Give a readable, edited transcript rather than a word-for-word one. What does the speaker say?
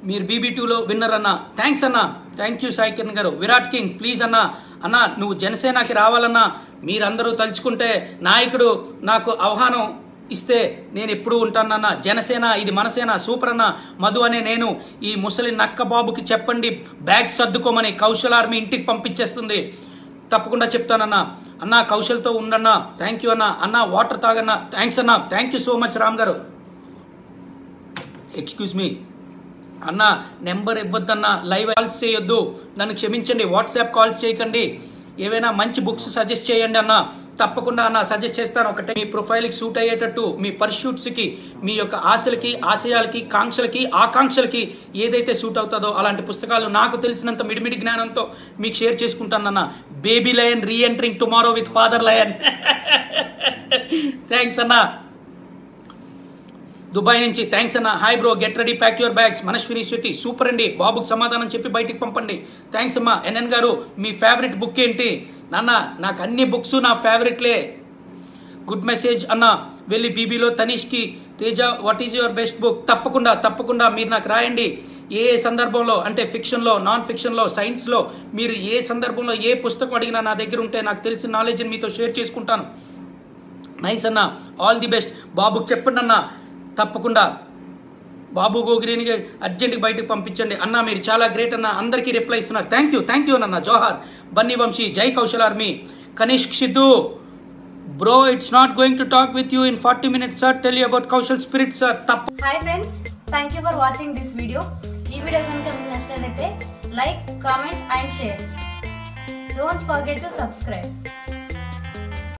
మీరు BB2లో విన్నర్ అన్న. థ్యాంక్స్ అన్న. థ్యాంక్ యూ సాయి కిరణ్ గారు. విరాట్ కింగ్ ప్లీజ్ అన్న. అన్న నువ్వు జనసేనకి రావాలన్నా, మీరందరూ తలుచుకుంటే నాయకుడు నాకు ఆహ్వానం ఇస్తే నేను ఎప్పుడు ఉంటానన్న. జనసేన ఇది మనసేన సూపర్ అన్న. మధు అనే నేను ఈ ముసలి నక్క బాబుకి చెప్పండి బ్యాగ్ సర్దుకోమని, కౌశల్ ఆర్మీ ఇంటికి పంపించేస్తుంది. తప్పకుండా చెప్తానన్నా. అన్న కౌశల్తో ఉండన్నా. థ్యాంక్ యూ అన్న. అన్న వాటర్ తాగన్నా. థ్యాంక్స్ అన్న. Thank you so much Ram గారు. ఎక్స్క్యూజ్ మీ అన్న, నెంబర్ ఇవ్వద్దన్న, లైవ్ కాల్స్ చేయొద్దు, నన్ను క్షమించండి, వాట్సాప్ కాల్స్ చేయకండి, ఏవైనా మంచి బుక్స్ సజెస్ట్ చేయండి అన్న. తప్పకుండా అన్న సజెస్ట్ చేస్తాను. ఒకటే మీ ప్రొఫైల్కి సూట్ అయ్యేటట్టు, మీ పర్ష్యూట్స్కి, మీ యొక్క ఆశలకి, ఆశయాలకి, కాంక్షలకి, ఆకాంక్షలకి ఏదైతే సూట్ అవుతుందో అలాంటి పుస్తకాలు నాకు తెలిసినంత మిడిమిడి జ్ఞానంతో మీకు షేర్ చేసుకుంటానన్న. Baby lion reentering tomorrow with father lion. Thanks అన్న. దుబాయ్ నుంచి థ్యాంక్స్ అన్న. Hi bro, get ready, pack your bags. Manaswini Shetty super అండి. బాబుకి సమాధానం చెప్పి బయటికి పంపండి. థ్యాంక్స్ అమ్మా. NN గారు మీ ఫేవరెట్ బుక్ ఏంటి? నాన్న నాకు అన్ని బుక్స్ నా ఫేవరెట్లే. గుడ్ మెసేజ్ అన్న. వెళ్ళి BBలో తనీష్కి Teja what is your best book? తప్పకుండా మీరు నాకు రాయండి. ఏ సందర్భంలో అంటే ఫిక్షన్లో, నాన్ ఫిక్షన్లో, సైన్స్లో మీరు ఏ సందర్భంలో ఏ పుస్తకం అడిగినా నా దగ్గర ఉంటే నాకు తెలిసిన నాలెడ్జ్ని మీతో షేర్ చేసుకుంటాను. నైస్ అన్న. All the best. బాబుకి చెప్పండి అన్న. తప్పకుండా బాబు గోగిరిని అర్జెంట్గా బయటకు పంపించండి అన్న. మీరు చాలా గ్రేట్ అన్న. అందరికీ రిప్లై ఇస్తున్నారు. థ్యాంక్ యూ అన్న. జోహార్. బన్నీ వంశీ జై Kaushal army. Kanishk Siddhu bro, it's not going to talk with you in 40 minutes sir. Tell you about Kaushal spirit sir. Hi friends, thank you for watching this video. ఈ వీడియో కనుక మీకు నచ్చినట్లయితే like, comment and share. Don't forget to subscribe.